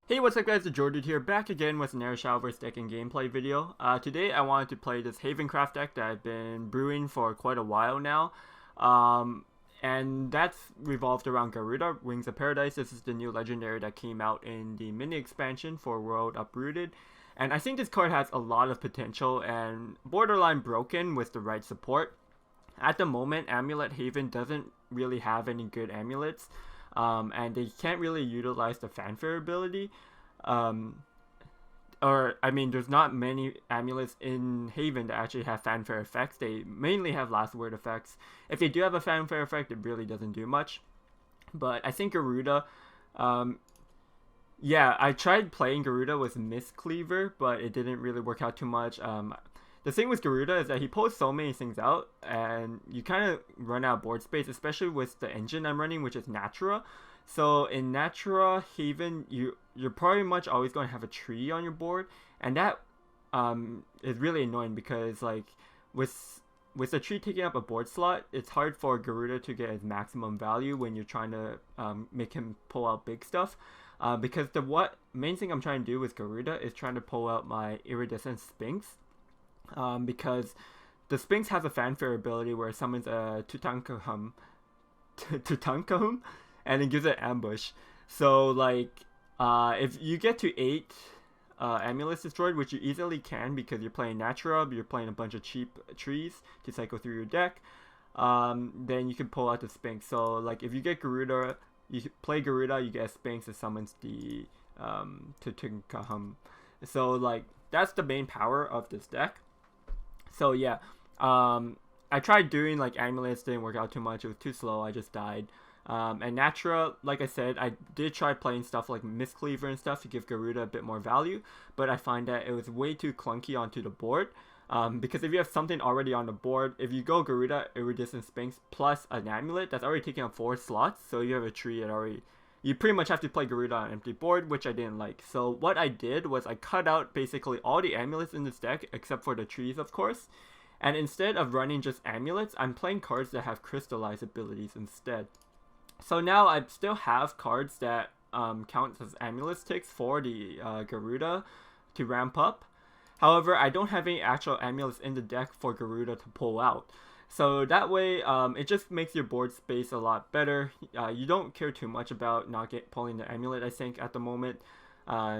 Hey, what's up guys, TheJordude here, back again with another Shadowverse deck and gameplay video. Today I wanted to play this Havencraft deck that I've been brewing for quite a while now. And that's revolved around Garuda, Wings of Paradise. This is the new legendary that came out in the mini-expansion for World Uprooted. And I think this card has a lot of potential and borderline broken with the right support. At the moment, Amulet Haven doesn't really have any good amulets. And they can't really utilize the fanfare ability. There's not many amulets in Haven that actually have fanfare effects. They mainly have last word effects. If they do have a fanfare effect, it really doesn't do much. But I think Garuda, I tried playing Garuda with Mistcleaver, but it didn't really work out too much. The thing with Garuda is that he pulls so many things out, and you kind of run out of board space, especially with the engine I'm running, which is Natura. So in Natura Haven, you're pretty much always going to have a tree on your board, and that is really annoying because with the tree taking up a board slot, it's hard for Garuda to get his maximum value when you're trying to make him pull out big stuff. Because the main thing I'm trying to do with Garuda is trying to pull out my Iridescent Sphinx. Because the Sphinx has a fanfare ability where it summons a Tutankhamun, and it gives it ambush. So if you get to 8 amulets destroyed, which you easily can because you're playing Natura, you're playing a bunch of cheap trees to cycle through your deck, then you can pull out the Sphinx. So if you get Garuda, you play Garuda, you get a Sphinx that summons the Tutankhamun. So that's the main power of this deck. So yeah, I tried doing amulets, didn't work out too much. It was too slow. I just died. And Natura, like I said, I did try playing stuff like Mistcleaver and stuff to give Garuda a bit more value, but I find that it was way too clunky onto the board. Because if you have something already on the board, if you go Garuda, Iridescent Sphinx plus an amulet, that's already taking up 4 slots. So you have a tree that already. You pretty much have to play Garuda on an empty board, which I didn't like. So what I did was I cut out basically all the amulets in this deck, except for the trees, of course. And instead of running just amulets, I'm playing cards that have crystallize abilities instead. So now I still have cards that count as amulet ticks for the Garuda to ramp up. However, I don't have any actual amulets in the deck for Garuda to pull out. So that way, it just makes your board space a lot better. You don't care too much about not pulling the amulet, I think, at the moment,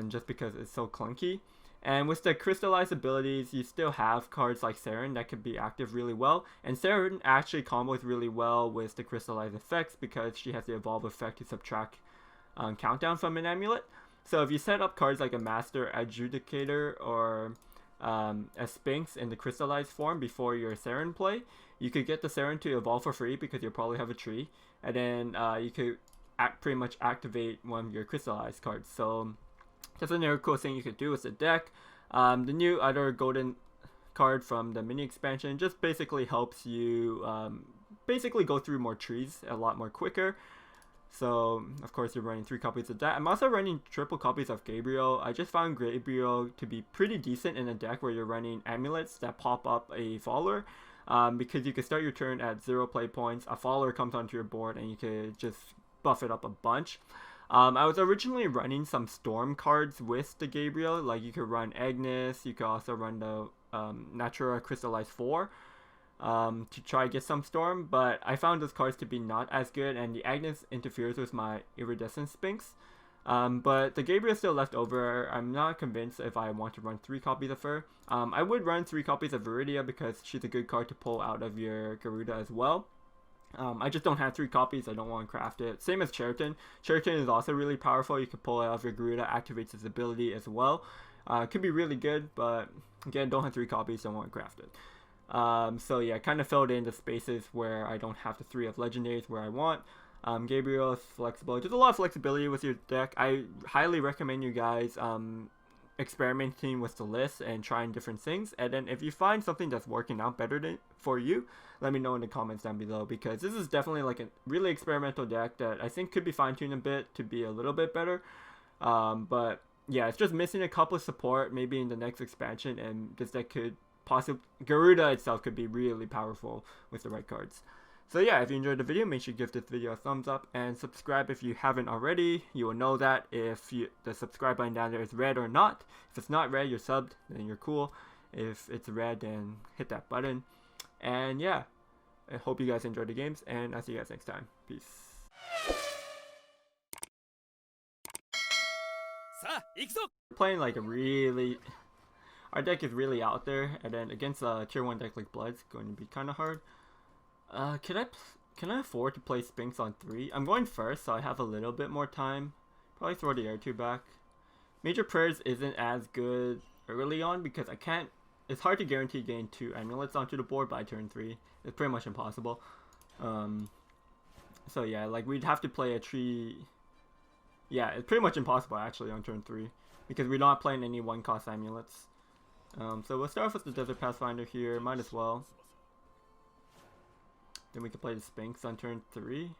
just because it's so clunky. And with the crystallized abilities, you still have cards like Saren that can be active really well. And Saren actually combos really well with the crystallized effects because she has the evolve effect to subtract countdown from an amulet. So if you set up cards like a Master Adjudicator or a Sphinx in the crystallized form before your Saren play, you could get the Saren to evolve for free because you'll probably have a tree, and then you could pretty much activate one of your crystallized cards. So that's another cool thing you could do with the deck. The new other golden card from the mini expansion just basically helps you basically go through more trees a lot more quicker. So of course you're running 3 copies of that. I'm also running triple copies of Gabriel. I just found Gabriel to be pretty decent in a deck where you're running amulets that pop up a follower. Because you can start your turn at 0 play points, a follower comes onto your board, and you could just buff it up a bunch. I was originally running some Storm cards with the Gabriel, you could run Agnes, you could also run the Natura Crystallized 4 to try to get some Storm, but I found those cards to be not as good, and the Agnes interferes with my Iridescent Sphinx. But the Gabriel is still left over. I'm not convinced if I want to run 3 copies of her. I would run 3 copies of Viridia because she's a good card to pull out of your Garuda as well. I just don't have 3 copies. I don't want to craft it. Same as Cheriton. Cheriton is also really powerful. You can pull it out of your Garuda, activates its ability as well. It could be really good, but again, don't have 3 copies, don't want to craft it. So yeah, kind of filled in the spaces where I don't have the 3 of legendaries where I want. Gabriel is flexible. There's a lot of flexibility with your deck. I highly recommend you guys experimenting with the list and trying different things. And then if you find something that's working out better for you, let me know in the comments down below, because this is definitely a really experimental deck that I think could be fine-tuned a bit to be a little bit better. But yeah, it's just missing a couple of support maybe in the next expansion, and this deck could possibly, Garuda itself could be really powerful with the right cards. So yeah, if you enjoyed the video, make sure you give this video a thumbs up and subscribe if you haven't already. You will know that if the subscribe button down there is red or not. If it's not red, you're subbed, then you're cool. If it's red, then hit that button. And yeah, I hope you guys enjoyed the games, and I'll see you guys next time. Peace. We're playing like a really... Our deck is really out there, and then against a tier 1 deck like Blood, it's going to be kind of hard. Can I afford to play Spinks on 3? I'm going first, so I have a little bit more time. Probably throw the air 2 back. Major Prayers isn't as good early on because I can't... It's hard to guarantee getting 2 amulets onto the board by turn 3. It's pretty much impossible. So yeah, like we'd have to play a tree... Yeah, it's pretty much impossible actually on turn 3 because we're not playing any 1-cost amulets. So we'll start off with the Desert Pathfinder here, might as well. Then we can play the Spinks on turn 3.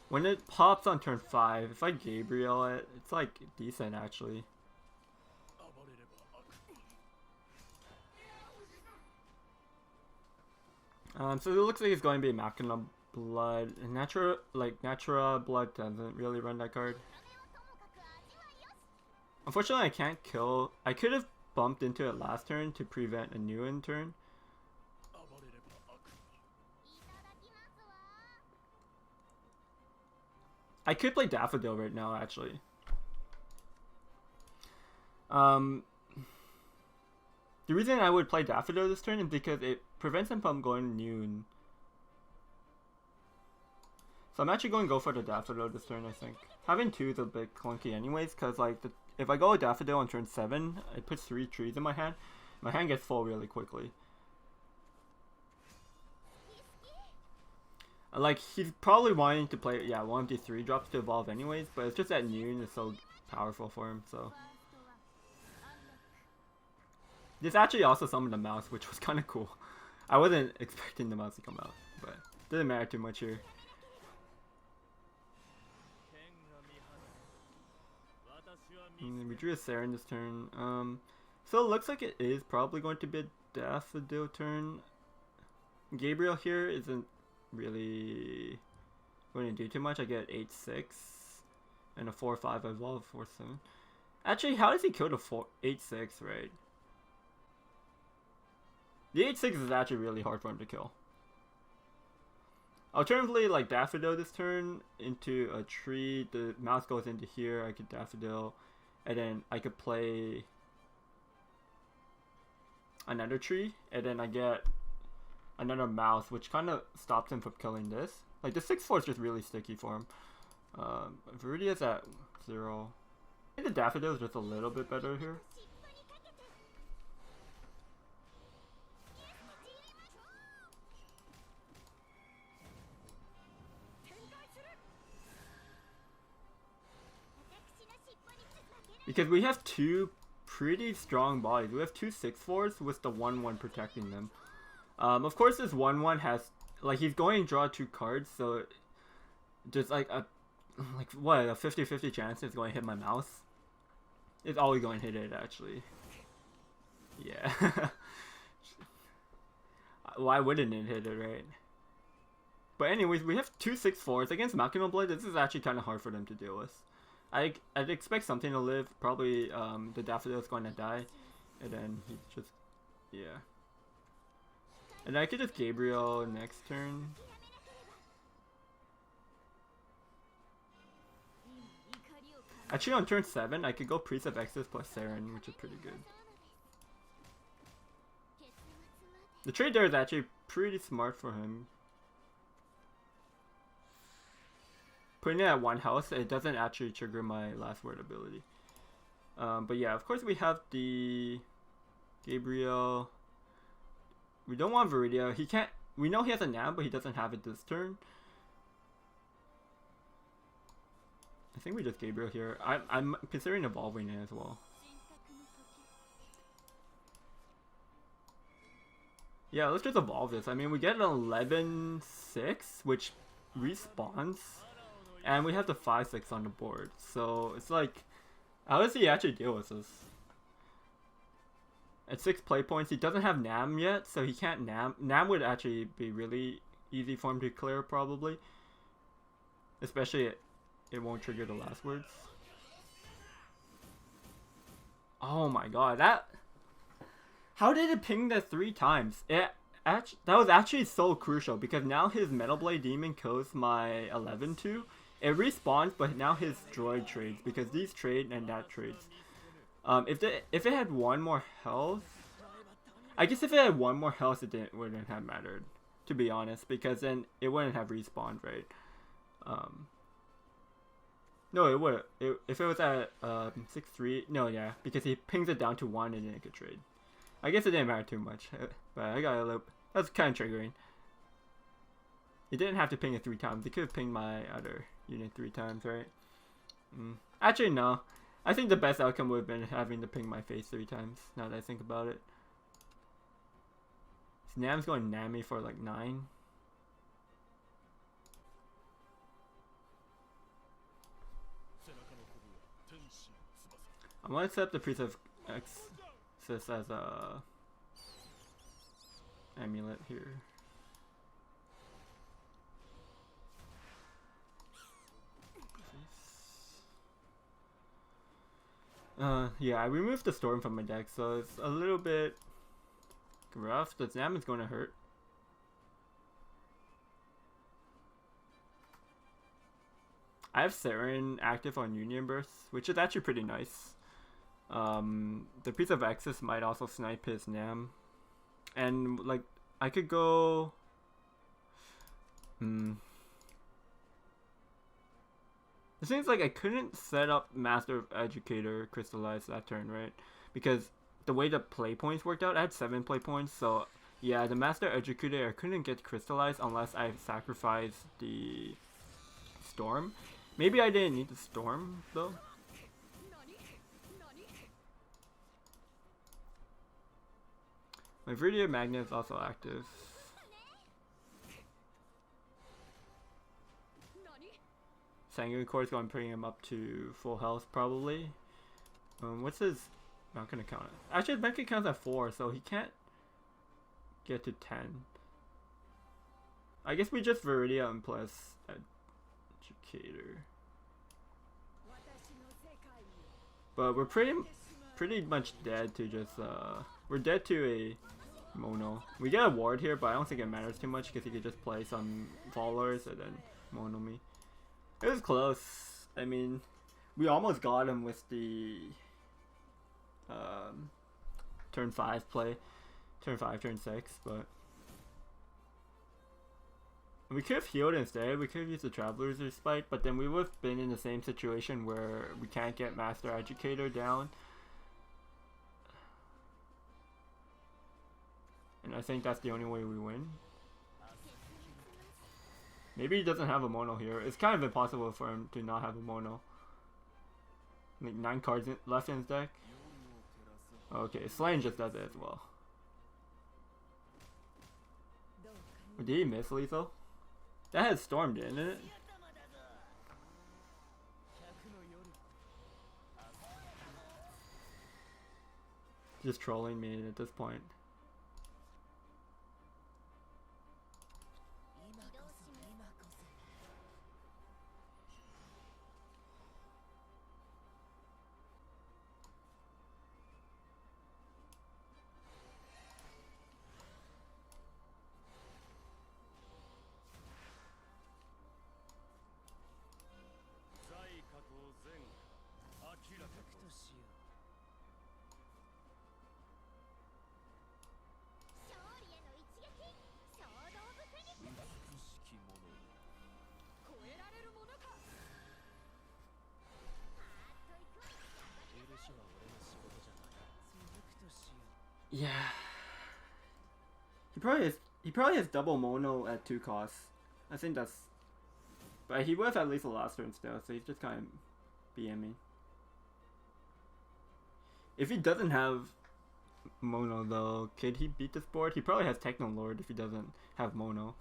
When it pops on turn 5, if I Gabriel it, it's like decent actually. So it looks like it's going to be Machina Blood. And Natura Blood doesn't really run that card. Unfortunately, I can't kill. I could have bumped into it last turn to prevent a new in turn. I could play Daffodil right now, actually. The reason I would play Daffodil this turn is because it prevents him from going Noon. So I'm actually going to go for the Daffodil this turn, I think. Having 2 is a bit clunky anyways, because like if I go with Daffodil on turn 7, it puts 3 trees in my hand. My hand gets full really quickly. Like, he's probably wanting to play, yeah, 1 of these 3 drops to evolve anyways, but it's just that Noon is so powerful for him, so. This actually also summoned a mouse, which was kind of cool. I wasn't expecting the mouse to come out, but it didn't matter too much here. And we drew a Saren this turn. So it looks like it is probably going to be a Daffodil turn. Gabriel here isn't really going to do too much. I get 8-6 and a 4-5 evolve 4-7. Actually, how does he kill the 8-6, right? The 8-6 is actually really hard for him to kill. Alternatively, like Daffodil this turn into a tree. The mouse goes into here. I could Daffodil, and then I could play another tree, and then I get another mouse, which kind of stops him from killing this. Like the 6-4 is just really sticky for him. Viridia's at 0. I think the Daffodil is just a little bit better here. Because we have 2 pretty strong bodies. We have 2 6-4s with the 1-1 protecting them. Of course, this 1-1 has, like, he's going to draw 2 cards, so just like a 50-50 chance it's going to hit my mouse. It's always going to hit it, actually. Yeah. Why wouldn't it hit it, right? But anyways, we have 2 6-4s against Machina Blood. This is actually kind of hard for them to deal with. I'd expect something to live. Probably the Daffodil is going to die, and then he's just, yeah. And I could just Gabriel next turn. Actually, on turn 7, I could go Priest of Exodus plus Saren, which is pretty good. The trade there is actually pretty smart for him. Putting it at 1 house, it doesn't actually trigger my last word ability. But yeah, of course we have the Gabriel. We don't want Viridia. He can't. We know he has a Nam, but he doesn't have it this turn. I think we just Gabriel here. I'm considering evolving it as well. Yeah, let's just evolve this. I mean, we get an 11-6, which respawns. And we have the 5-6 on the board. So it's like, how does he actually deal with this? At 6 play points, he doesn't have Nam yet, so he can't Nam. Nam would actually be really easy form to clear probably. Especially it won't trigger the last words. Oh my god, how did it ping that 3 times? That was actually so crucial because now his Metal Blade Demon kills my 11-2. It respawns, but now his droid trades because these trade and that trades. If it had 1 more health, I guess if it had 1 more health, it wouldn't have mattered, to be honest, because then it wouldn't have respawned, right? No, it would. If it was at 6-3, no, yeah, because he pings it down to 1 and then it could trade. I guess it didn't matter too much, but I got a little. That's kind of triggering. It didn't have to ping it 3 times. It could have pinged my other unit 3 times, right? Actually, no. I think the best outcome would have been having to ping my face 3 times, now that I think about it. So Nam's going Nami for like 9. I'm gonna set up the Priest of Exodus as a amulet here. Yeah, I removed the storm from my deck, so it's a little bit rough. The Nam is going to hurt. I have Saren active on Union Burst, which is actually pretty nice. The Priest of Exodus might also snipe his Nam. And, like, I could go... It seems like I couldn't set up Master of Educator Crystallize that turn, right? Because the way the play points worked out, I had 7 play points, so yeah, the Master Educator I couldn't get Crystallized unless I sacrificed the Storm. Maybe I didn't need the Storm, though. My Viridian Magnet is also active. Sanguine Core is going to bring him up to full health, probably. What's his bank account? Actually, his bank account's at 4, so he can't get to 10. I guess we just Viridian plus Educator. But we're pretty much dead to just we're dead to a mono. We get a ward here, but I don't think it matters too much because he could just play some followers and then mono me. It was close. I mean, we almost got him with the turn 5 play. Turn 5, turn 6, but we could have healed instead. We could have used the Traveler's Respite, but then we would have been in the same situation where we can't get Master Educator down. And I think that's the only way we win. Maybe he doesn't have a mono here. It's kind of impossible for him to not have a mono. Like 9 cards left in his deck. Okay, Slain just does it as well. Did he miss lethal? That had Storm, didn't it? Just trolling me at this point. Yeah. He probably has double mono at 2 costs. I think that's, but he would have at least a last turn still, so he's just kind of BMing. If he doesn't have mono though, could he beat this board? He probably has Techno Lord if he doesn't have mono.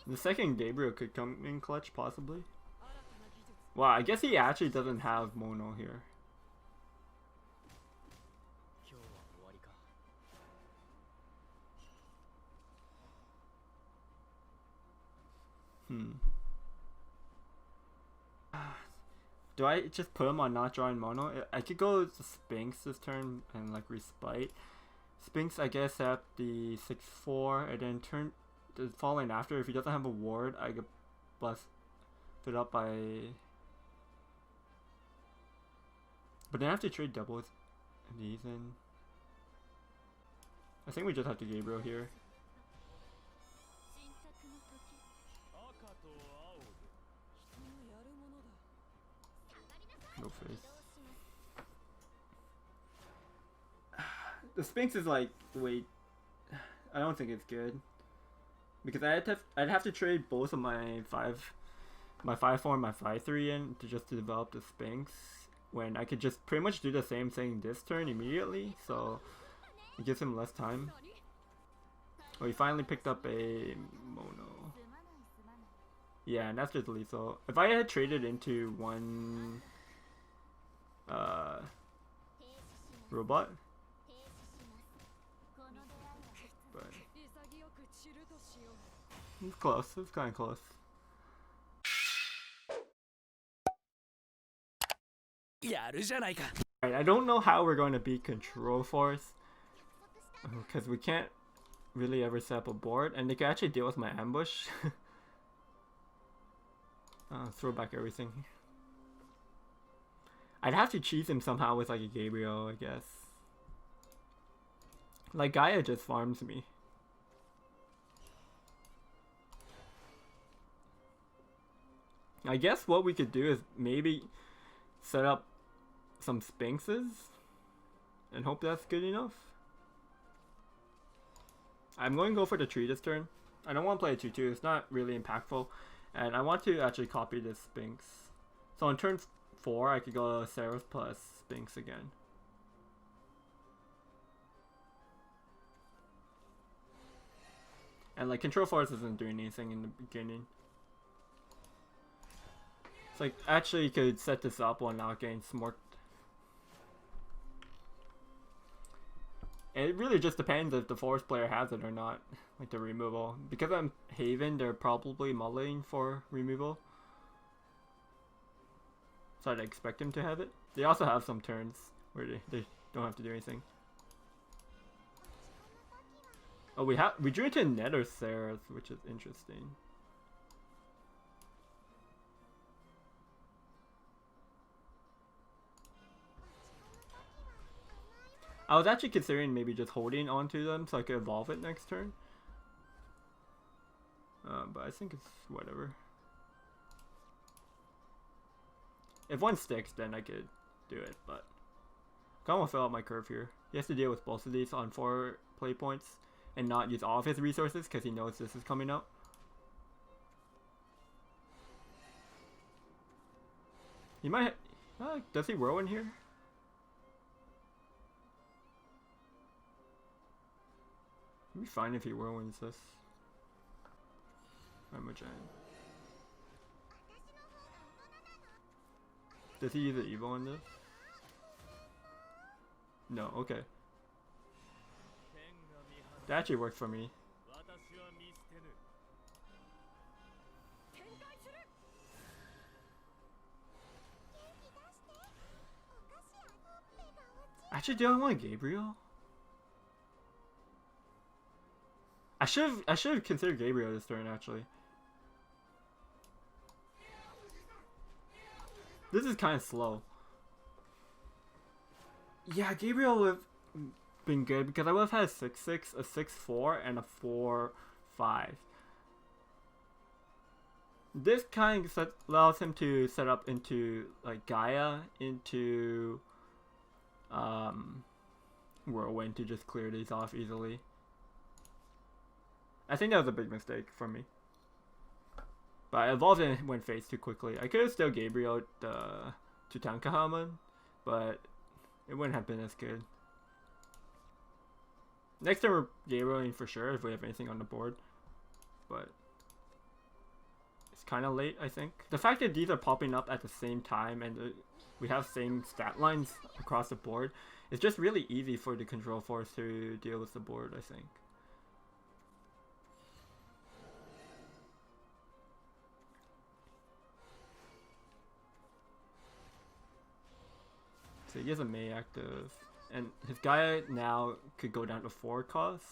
The second Gabriel could come in clutch, possibly. Wow, I guess he actually doesn't have mono here. Do I just put him on not drawing mono? I could go to Sphinx this turn and like respite. Sphinx, I guess, at the 6/4, and then turn the following after. If he doesn't have a ward, I could bust it up by. But then I have to trade doubles these in. I think we just have to Gabriel here. No face. The Sphinx is like, wait, I don't think it's good because I'd have to trade both of my 5/4 and my 5/3 in to develop the Sphinx when I could just pretty much do the same thing this turn immediately, so it gives him less time. Oh, he finally picked up a mono. Yeah, and that's just lethal. If I had traded into one robot, but it's close. It's kind of close. Alright, I don't know how we're going to beat Control Force because we can't really ever set up a board, and they can actually deal with my ambush. Throw back everything. I'd have to cheese him somehow with like a Gabriel, I guess. Like Gaia just farms me. I guess what we could do is maybe set up some Sphinxes and hope that's good enough. I'm going to go for the tree this turn. I don't want to play a 2/2, it's not really impactful. And I want to actually copy this Sphinx. So on turn 4, I could go Seraph plus Sphinx again. And like Control Force isn't doing anything in the beginning. It's like, actually you could set this up while not getting smorked. And it really just depends if the Force player has it or not, like the removal. Because I'm Haven, they're probably mulling for removal. So I'd expect him to have it. They also have some turns where they don't have to do anything. Oh, we drew into Nether Seraph, which is interesting. I was actually considering maybe just holding onto them so I could evolve it next turn. But I think it's whatever. If one sticks, then I could do it, but I kind of want to fill out my curve here. He has to deal with both of these on 4 play points and not use all of his resources because he knows this is coming up. He might... does he whirlwind here? It'd be fine if he whirlwinds this. I'm a giant. Does he use the evil on this? No, okay. That actually worked for me. Actually, do I want Gabriel? I should have considered Gabriel this turn actually. This is kind of slow. Yeah, Gabriel would have been good because I would have had a 6/6, a 6/4, and a 4/5. This kind of allows him to set up into like Gaia into Whirlwind to just clear these off easily. I think that was a big mistake for me. But I evolved and went face too quickly. I could have still Gabriel the Tutankhamun, but it wouldn't have been as good. Next time we're Gabrieling for sure if we have anything on the board. But it's kind of late, I think. The fact that these are popping up at the same time and we have same stat lines across the board, it's just really easy for the Control Force to deal with the board, I think. So he has a May active. And his Gaia now could go down to 4 cost.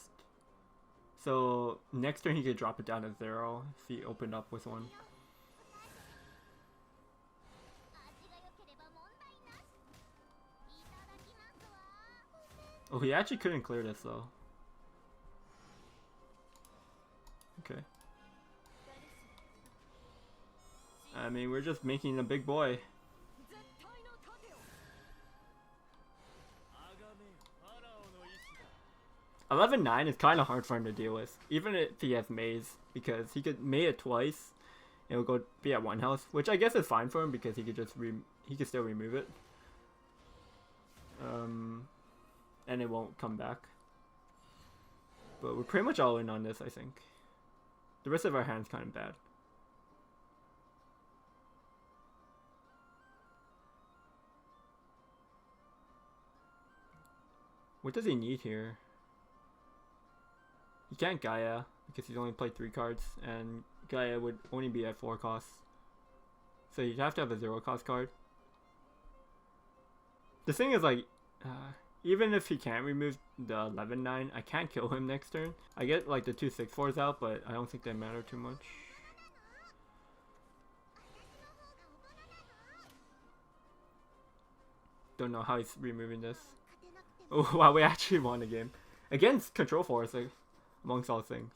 So next turn he could drop it down to 0 if he opened up with one. Oh, he actually couldn't clear this though. Okay. I mean, we're just making a big boy. 11-9 is kind of hard for him to deal with, even if he has Maze, because he could May it twice, and it'll go be at 1 health, which I guess is fine for him because he could just he could still remove it, and it won't come back. But we're pretty much all in on this, I think. The rest of our hand's kind of bad. What does he need here? He can't Gaia because he's only played 3 cards, and Gaia would only be at 4 costs. So you'd have to have a 0 cost card. The thing is, like, even if he can't remove the 11-9, I can't kill him next turn. I get like the 2 6/4s out, but I don't think they matter too much. Don't know how he's removing this. Oh wow, we actually won a game against Control Force, like, amongst all things.